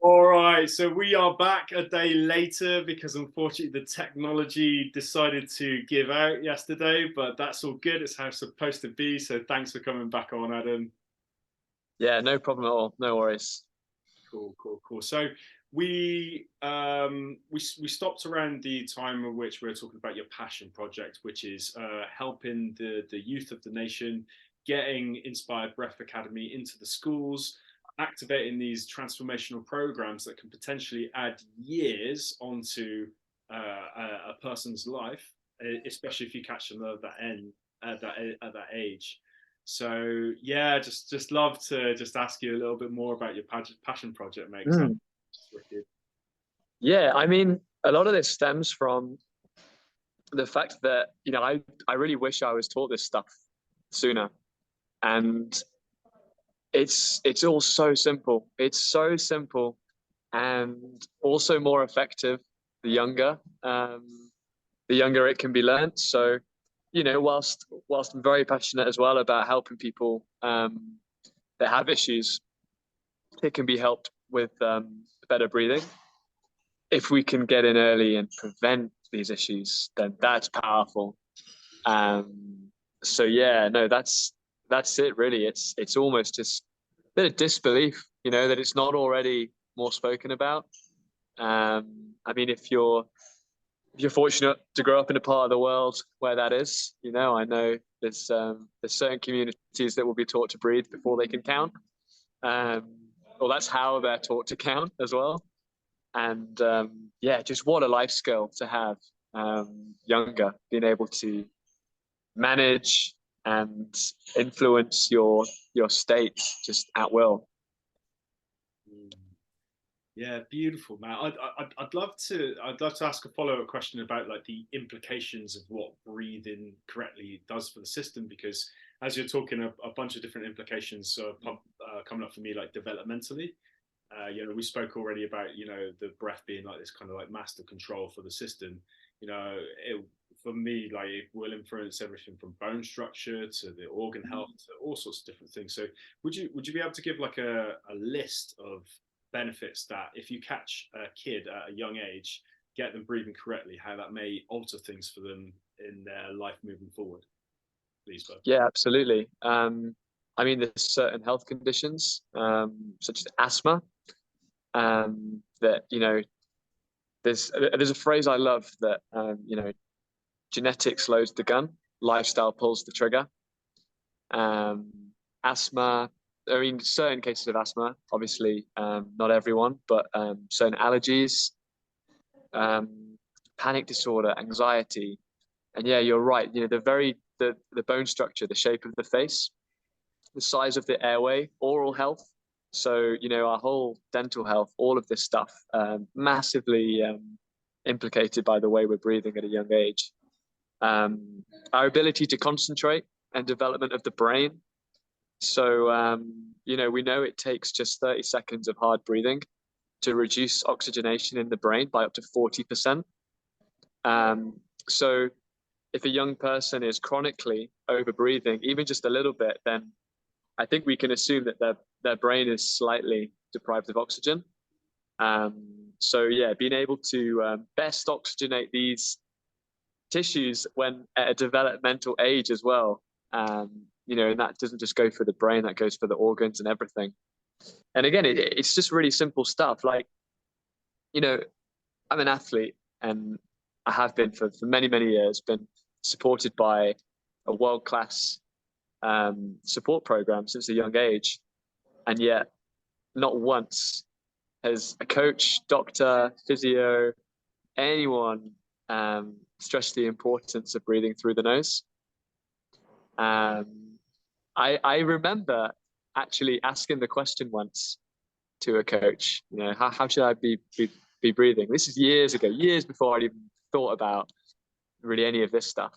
All right, so we are back a day later because unfortunately the technology decided to give out yesterday, but that's all good. It's how it's supposed to be. So thanks for coming back on, Adam. Yeah, no problem at all. No worries. Cool, cool, cool. So we stopped around the time in which we were talking about your passion project, which is helping the youth of the nation, getting Inspired Breath Academy into the schools, activating these transformational programs that can potentially add years onto a person's life, especially if you catch them at that end at that age. So yeah, just love to just ask you a little bit more about your passion project, mate. 'Cause Mm. that's wicked. Yeah, I mean, a lot of this stems from the fact that, I really wish I was taught this stuff sooner. And it's all so simple. It's so simple and also more effective the younger. The younger it can be learnt. So, whilst I'm very passionate as well about helping people that have issues, it can be helped with better breathing. If we can get in early and prevent these issues, then that's powerful. So yeah, no, that's it really. It's almost just a bit of disbelief, that it's not already more spoken about. I mean, if you're fortunate to grow up in a part of the world where that is, I know there's certain communities that will be taught to breathe before they can count. Well, that's how they're taught to count as well. And yeah, just what a life skill to have, younger, being able to manage and influence your state just at will. Yeah, beautiful, man. I'd love to ask a follow-up question about like the implications of what breathing correctly does for the system, because as you're talking, a bunch of different implications coming up for me, like developmentally. We spoke already about the breath being like this kind of like master control for the system. For me, like it will influence everything from bone structure to the organ health to all sorts of different things. So would you be able to give like a list of benefits that if you catch a kid at a young age, get them breathing correctly, how that may alter things for them in their life moving forward, please, bud? Yeah, absolutely. I mean, there's certain health conditions, such as asthma, that there's a phrase I love that genetics loads the gun, lifestyle pulls the trigger. Um, Asthma, I mean, certain cases of asthma, obviously, not everyone, but certain allergies, um, panic disorder, anxiety, and yeah, you're right. The bone structure, the shape of the face, the size of the airway, oral health. So, our whole dental health, all of this stuff, massively implicated by the way we're breathing at a young age. Our ability to concentrate and development of the brain. So, we know it takes just 30 seconds of hard breathing to reduce oxygenation in the brain by up to 40%. So if a young person is chronically overbreathing, even just a little bit, then I think we can assume that their brain is slightly deprived of oxygen. So yeah, being able to best oxygenate these tissues when at a developmental age as well. And that doesn't just go for the brain, that goes for the organs and everything. And again, it's just really simple stuff. Like, I'm an athlete and I have been for many, many years, been supported by a world-class support program since a young age. And yet, not once has a coach, doctor, physio, anyone stressed the importance of breathing through the nose. I remember actually asking the question once to a coach, how should I be breathing? This is years ago, years before I'd even thought about really any of this stuff.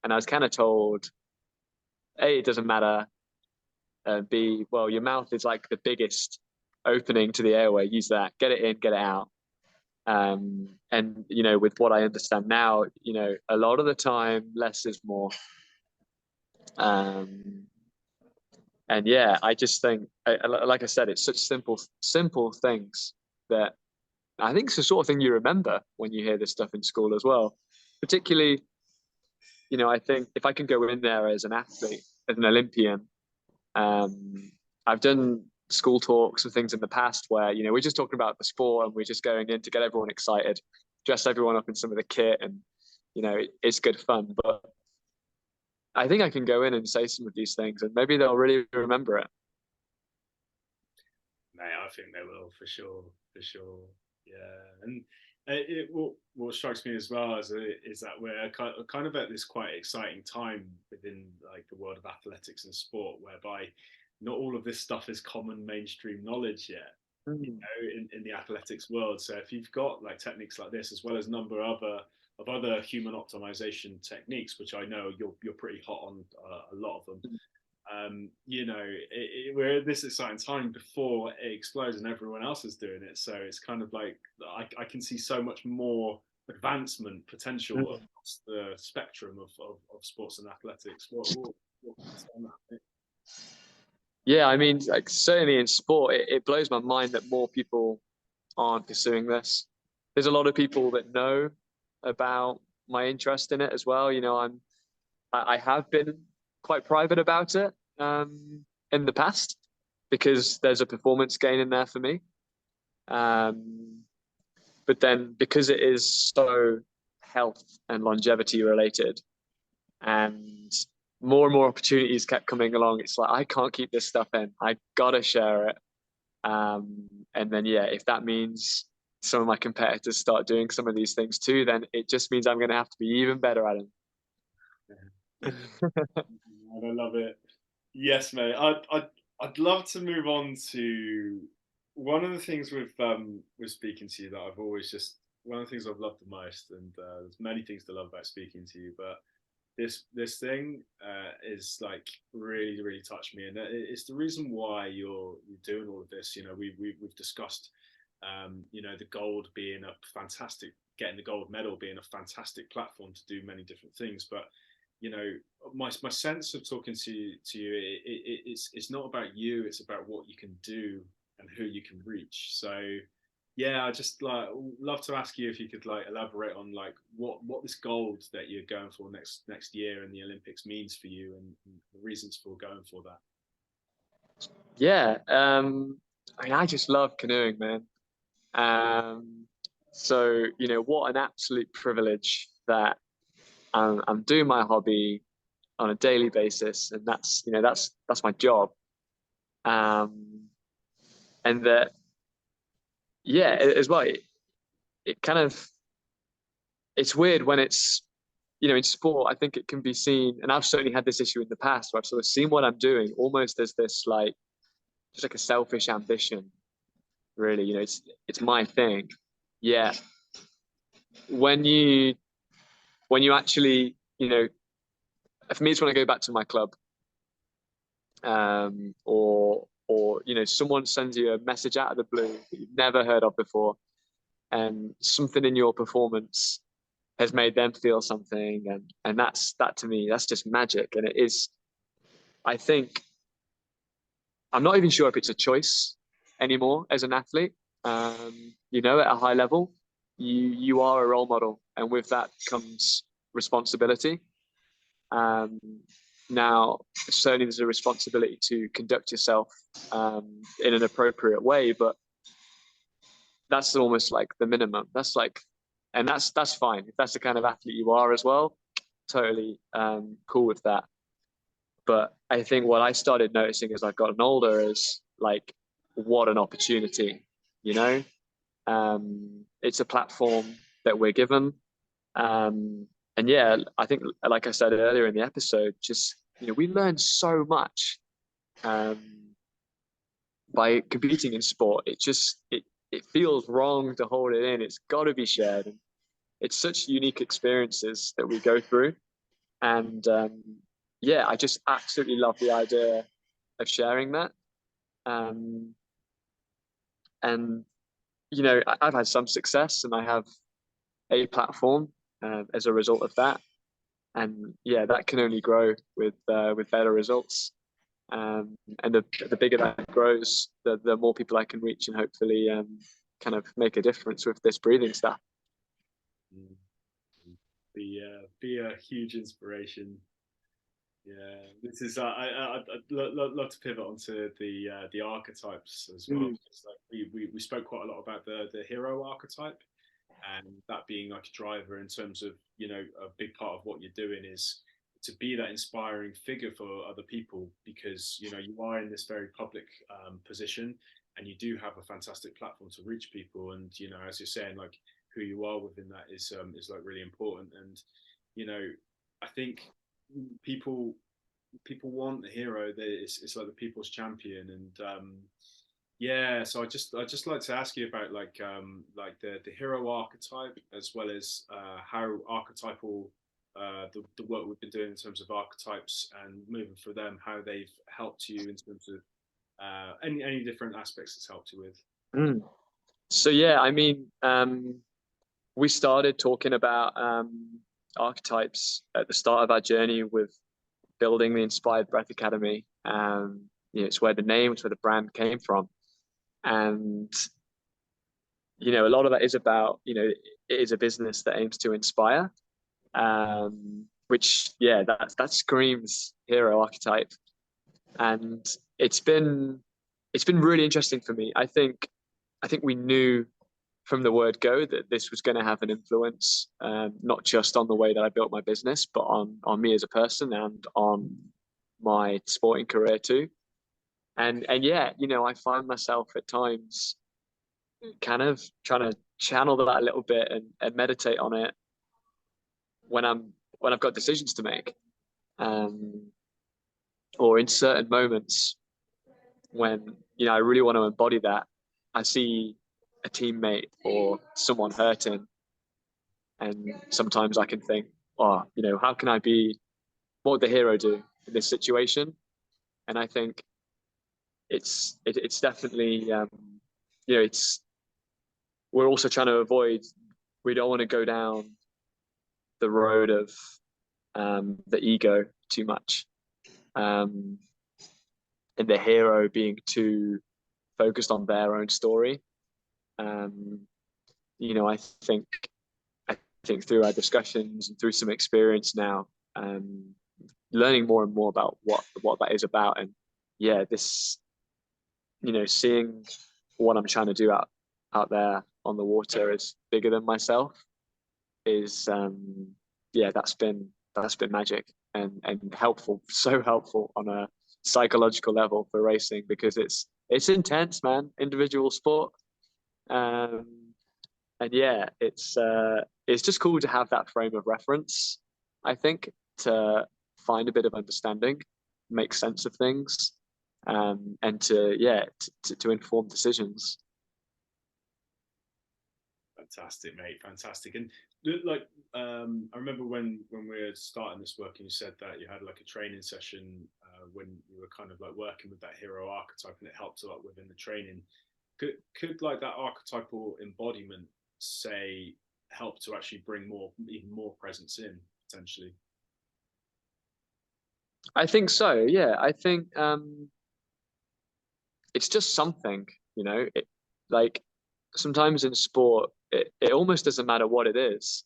And I was kind of told, A, it doesn't matter. B, well, your mouth is like the biggest opening to the airway. Use that, get it in, get it out. And with what I understand now, a lot of the time, less is more. And yeah, I just think, like I said, it's such simple things that I think it's the sort of thing you remember when you hear this stuff in school as well. Particularly, I think if I can go in there as an athlete, as an Olympian, um, I've done school talks and things in the past where, we're just talking about the sport and we're just going in to get everyone excited, dress everyone up in some of the kit, and, it's good fun. But I think I can go in and say some of these things and maybe they'll really remember it. Mate, I think they will for sure, for sure. Yeah, and what strikes me as well is that we're kind of at this quite exciting time within like the world of athletics and sport, whereby not all of this stuff is common mainstream knowledge yet. Mm. In the athletics world. So if you've got like techniques like this, as well as a number of other human optimization techniques, which I know you're pretty hot on a lot of them, we're at this exciting time before it explodes and everyone else is doing it. So it's kind of like I can see so much more advancement potential Mm. across the spectrum of sports and athletics. What can you say on that? Yeah, I mean, like certainly in sport, it blows my mind that more people aren't pursuing this. There's a lot of people that know about my interest in it as well. I have been quite private about it in the past because there's a performance gain in there for me. Um, but then because it is so health and longevity related, and more opportunities kept coming along, it's like I can't keep this stuff in. I gotta share it. And then yeah, if that means some of my competitors start doing some of these things too, then it just means I'm gonna have to be even better at them. I love it. Yes, mate. I'd love to move on to one of the things with speaking to you that I've always just one of the things I've loved the most, and there's many things to love about speaking to you, but this thing is like really touched me, and it's the reason why you're doing all of this. We've discussed the gold being a fantastic getting the gold medal being a fantastic platform to do many different things, but my sense of talking to you it's not about you, it's about what you can do and who you can reach. So yeah, I just like love to ask you if you could like elaborate on like what this gold that you're going for next year in the Olympics means for you, and the reasons for going for that. Yeah, I mean, I just love canoeing, man. So what an absolute privilege that I'm doing my hobby on a daily basis, and that's my job. Um, and that yeah, as well. It kind of it's weird when it's in sport. I think it can be seen, and I've certainly had this issue in the past where I've sort of seen what I'm doing almost as this like just like a selfish ambition. Really, it's my thing. Yeah, when you actually for me, it's when I go back to my club, or someone sends you a message out of the blue that you've never heard of before, and something in your performance has made them feel something, and that to me, that's just magic. And it is, I think, I'm not even sure if it's a choice anymore as an athlete. At a high level, you are a role model, and with that comes responsibility. Um, Now, certainly there's a responsibility to conduct yourself in an appropriate way, but that's almost like the minimum. That's like, and that's fine if that's the kind of athlete you are as well. Totally cool with that. But I think what I started noticing as I've gotten older is like, what an opportunity, you know? It's a platform that we're given. Um, and yeah, I think, like I said earlier in the episode, just, we learn so much um, by competing in sport. It feels wrong to hold it in. It's got to be shared. And it's such unique experiences that we go through. And yeah, I just absolutely love the idea of sharing that. Um, and I've had some success, and I have a platform as a result of that. And yeah, that can only grow with better results. And the bigger that grows, the more people I can reach, and hopefully kind of make a difference with this breathing stuff. Be a huge inspiration. Yeah, this is I'd love to pivot onto the archetypes as well. Because, like, we spoke quite a lot about the hero archetype, and that being like a driver in terms of, you know, a big part of what you're doing is to be that inspiring figure for other people, because, you know, you are in this very public position, and you do have a fantastic platform to reach people, and, you know, as you're saying, like, who you are within that is like really important. And, you know, I think people want the hero. It's like the people's champion. And yeah, so I just like to ask you about like the hero archetype, as well as how archetypal the work we've been doing in terms of archetypes and moving through them, how they've helped you in terms of any different aspects it's helped you with. So yeah, I mean, we started talking about archetypes at the start of our journey with building the Inspired Breath Academy. You know, it's where the name, it's where the brand came from. And, you know, a lot of that is about, you know, it is a business that aims to inspire, which, yeah, that screams hero archetype. And it's been really interesting for me. I think we knew from the word go that this was going to have an influence, not just on the way that I built my business, but on me as a person and on my sporting career too. And yeah, you know, I find myself at times kind of trying to channel that a little bit and meditate on it when I've got decisions to make, or in certain moments when, you know, I really want to embody that. I see a teammate or someone hurting, and sometimes I can think, oh, you know, how can I be, what would the hero do in this situation? And I think it's definitely, you know, we're also trying to avoid, we don't want to go down the road of the ego too much, and the hero being too focused on their own story. You know, I think through our discussions and through some experience now, learning more and more about what that is about, and yeah, this, you know, seeing what I'm trying to do out there on the water is bigger than myself is yeah, that's been magic and helpful, so helpful on a psychological level for racing, because it's intense, man, individual sport. And yeah, it's just cool to have that frame of reference, I think, to find a bit of understanding, make sense of things, and to yeah to inform decisions. Fantastic, mate. Fantastic. And like, I remember when we were starting this work, and you said that you had like a training session when you were kind of like working with that hero archetype, and it helped a lot within the training. Could like that archetypal embodiment, say, help to actually bring even more presence in potentially? I think so. Yeah, I think it's just something, you know. Like sometimes in sport, it almost doesn't matter what it is.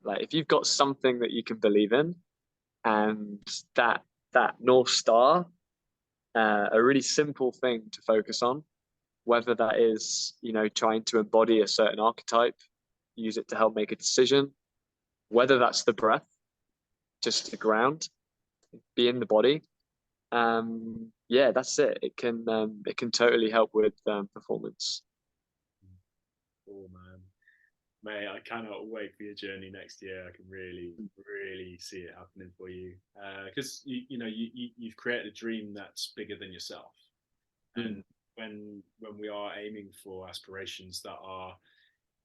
Like if you've got something that you can believe in, and that North Star, a really simple thing to focus on, whether that is, you know, trying to embody a certain archetype, use it to help make a decision, whether that's the breath, just the ground, be in the body. Yeah, that's it. It can totally help with performance. Oh man, mate, I cannot wait for your journey next year. I can really see it happening for you, because you know you've created a dream that's bigger than yourself. And when we are aiming for aspirations that are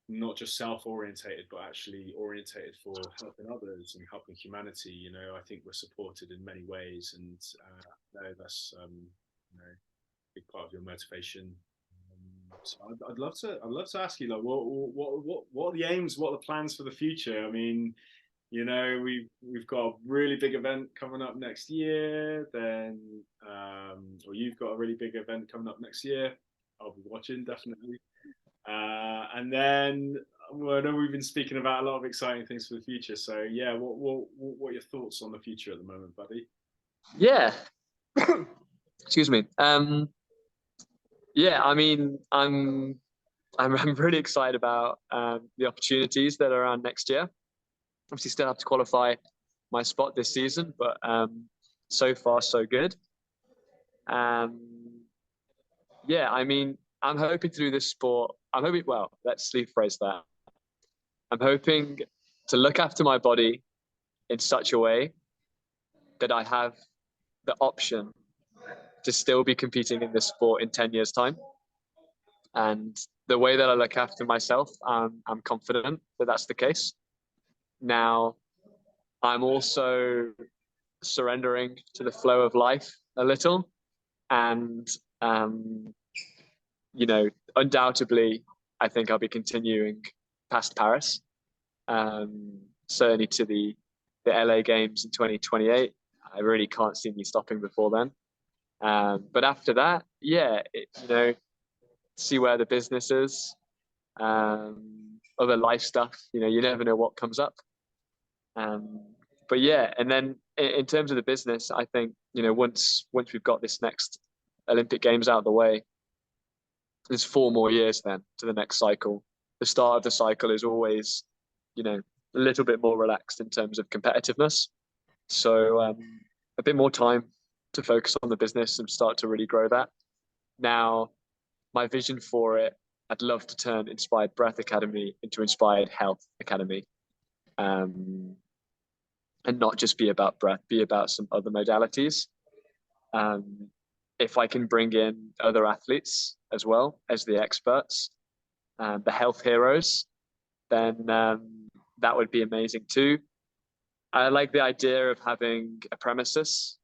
not just self-orientated, but actually orientated for helping others and helping humanity, you know, I think we're supported in many ways. And no, that's you know, a big part of your motivation. So I'd love to ask you, like, what are the aims, what are the plans for the future? I mean, we've got a really big event coming up next year. Then, or you've got a really big event coming up next year. I'll be watching definitely. And then I know we've been speaking about a lot of exciting things for the future. So yeah, what are your thoughts on the future at the moment, buddy? Yeah. Excuse me. Yeah, I mean, I'm really excited about the opportunities that are around next year. Obviously, still have to qualify my spot this season, but so far so good. Yeah, I mean, I'm hoping through this sport. I'm hoping. Well, let's rephrase that. I'm hoping to look after my body in such a way that I have the option to still be competing in this sport in 10 years' time. And the way that I look after myself, I'm confident that that's the case. Now, I'm also surrendering to the flow of life a little. And, undoubtedly, I think I'll be continuing past Paris, certainly to the LA Games in 2028. I really can't see me stopping before then. But after that, yeah, see where the business is, other life stuff. You never know what comes up. But yeah, and then in terms of the business, I think once we've got this next Olympic Games out of the way, there's 4 more years then to the next cycle. The start of the cycle is always, a little bit more relaxed in terms of competitiveness. So a bit more time to focus on the business and start to really grow that. Now, my vision for it, I'd love to turn Inspired Breath Academy into Inspired Health Academy. And not just be about breath, be about some other modalities. If I can bring in other athletes as well as the experts, the health heroes, then that would be amazing too. I like the idea of having a premises,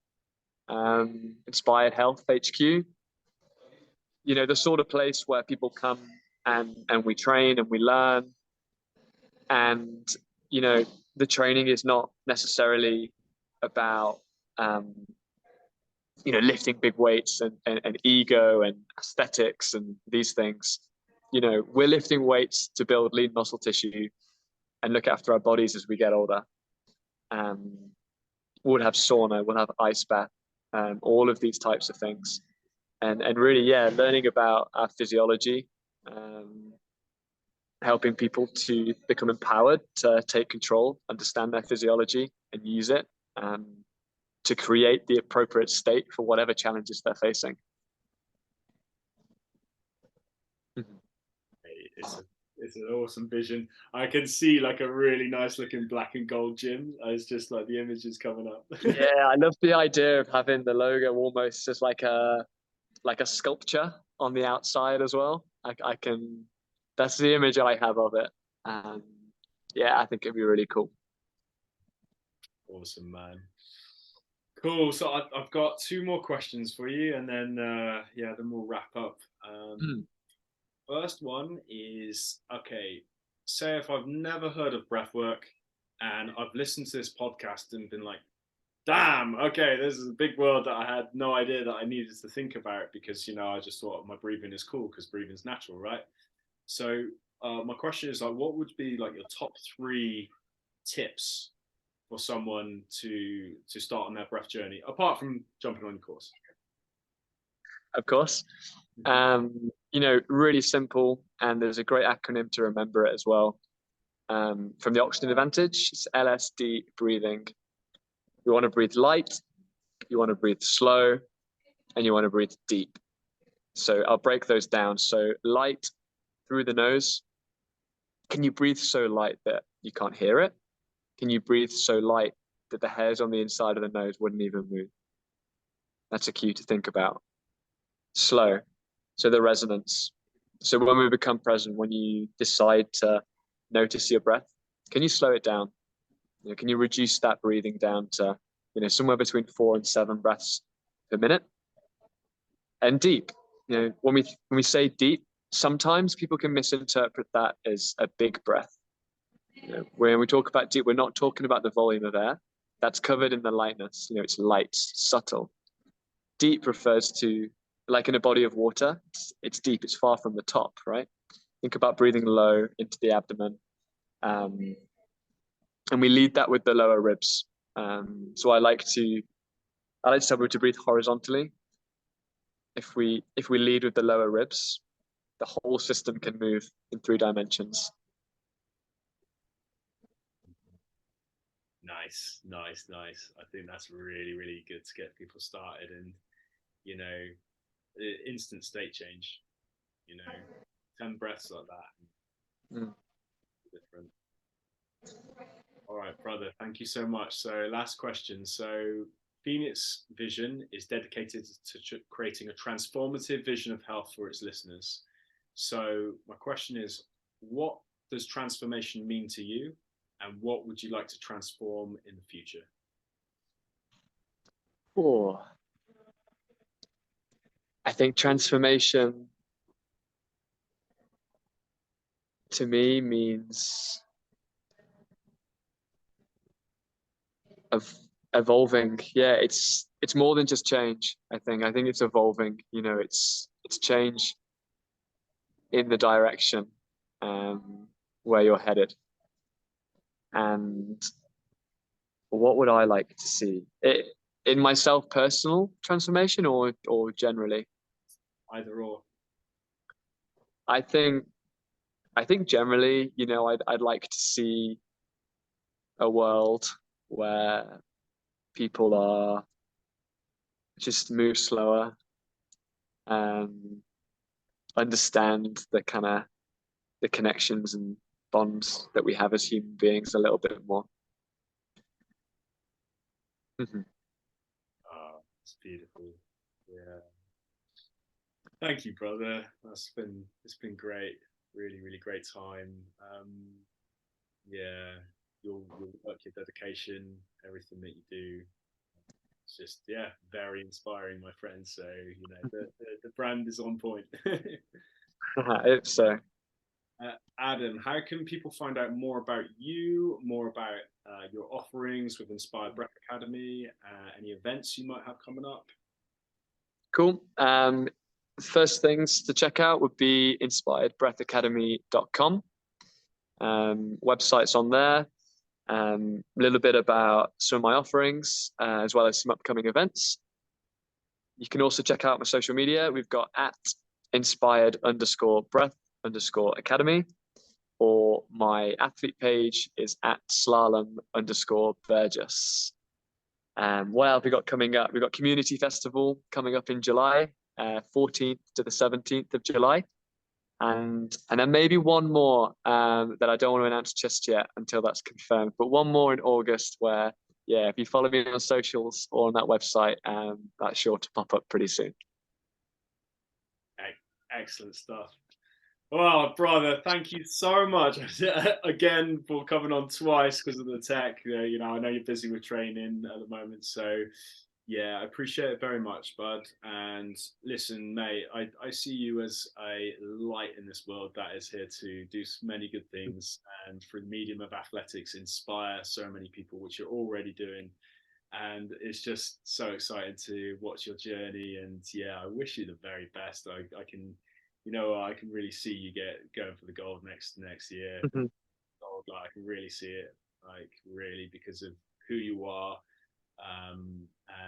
Inspired Health HQ. The sort of place where people come and we train and we learn. And, the training is not necessarily about, lifting big weights and ego and aesthetics and these things. We're lifting weights to build lean muscle tissue and look after our bodies as we get older. We'll have sauna, we'll have ice bath, all of these types of things. And really, yeah, learning about our physiology, helping people to become empowered to take control, understand their physiology and use it to create the appropriate state for whatever challenges they're facing. It's an awesome vision. I can see like a really nice looking black and gold gym. It's just like the images coming up. Yeah, I love the idea of having the logo almost as like a sculpture on the outside as well. I can, that's the image I have of it. Yeah, I think it'd be really cool. Awesome, man. Cool. So I've got 2 more questions for you, and then then we'll wrap up. First one is, okay, say if I've never heard of breathwork and I've listened to this podcast and been like, damn, okay, this is a big world that I had no idea that I needed to think about, because I just thought my breathing is cool because breathing's natural, right? So my question is, like, what would be like your top 3 tips for someone to start on their breath journey, apart from jumping on your course? Of course. Really simple, and there's a great acronym to remember it as well. From the Oxygen Advantage, it's LSD breathing. You want to breathe light, you want to breathe slow, and you want to breathe deep. So I'll break those down. So light through the nose. Can you breathe so light that you can't hear it? Can you breathe so light that the hairs on the inside of the nose wouldn't even move? That's a cue to think about. Slow. So the resonance. So when we become present, when you decide to notice your breath, can you slow it down? Can you reduce that breathing down to, somewhere between 4 and 7 breaths per minute? And deep. When we say deep, sometimes people can misinterpret that as a big breath. When we talk about deep, we're not talking about the volume of air. That's covered in the lightness. It's light, subtle. Deep refers to, like in a body of water, it's deep, it's far from the top, right? Think about breathing low into the abdomen. And we lead that with the lower ribs. So I like to tell people to breathe horizontally. If we lead with the lower ribs, the whole system can move in 3 dimensions. Nice. I think that's really, really good to get people started, and instant state change. 10 breaths like that. Different. All right, brother. Thank you so much. So, last question. So, Phoenix Vision is dedicated to creating a transformative vision of health for its listeners. So, my question is, what does transformation mean to you, and what would you like to transform in the future? Oh, I think transformation to me means of evolving. Yeah, it's more than just change. I think it's evolving. It's change in the direction where you're headed. And what would I like to see in myself, personal transformation, or generally? Either or. I think generally, I'd like to see a world where people are just move slower, understand the connections and bonds that we have as human beings a little bit more. Oh, it's beautiful. Yeah. Thank you, brother. It's been great. Really, really great time. Yeah, your work, your dedication, everything that you do. It's just very inspiring, my friend. So the brand is on point. It's Adam, how can people find out more about you, more about your offerings with Inspired Breath Academy, any events you might have coming up? Cool. First things to check out would be inspiredbreathacademy.com. Websites on there. A little bit about some of my offerings, as well as some upcoming events. You can also check out my social media. We've got at inspired_breath_academy, or my athlete page is at slalom_Burgess. What else we got coming up? We've got Community Festival coming up in July, 14th to the 17th of July. And then maybe one more that I don't want to announce just yet until that's confirmed, but one more in August where, if you follow me on socials or on that website, that's sure to pop up pretty soon. Excellent stuff. Well, brother, thank you so much again for coming on twice because of the tech. I know you're busy with training at the moment, so I appreciate it very much, bud. And listen, mate, I see you as a light in this world that is here to do many good things, and through the medium of athletics, inspire so many people, which you're already doing. And it's just so exciting to watch your journey. And I wish you the very best. I can, I can really see you going for the gold next year. Gold, I can really see it, really, because of who you are.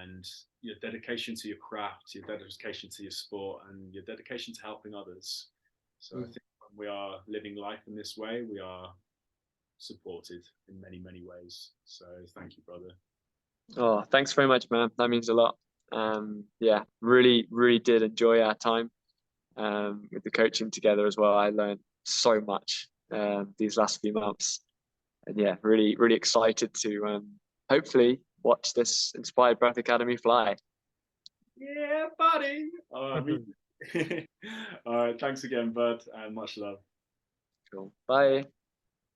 And your dedication to your craft, your dedication to your sport, and your dedication to helping others. So I think when we are living life in this way, we are supported in many, many ways. So thank you, brother. Oh, thanks very much, man. That means a lot. Really, really did enjoy our time with the coaching together as well. I learned so much these last few months, and really, really excited to hopefully watch this Inspired Breath Academy fly. Yeah, buddy. All right, thanks again, bud, and much love. Cool. Bye.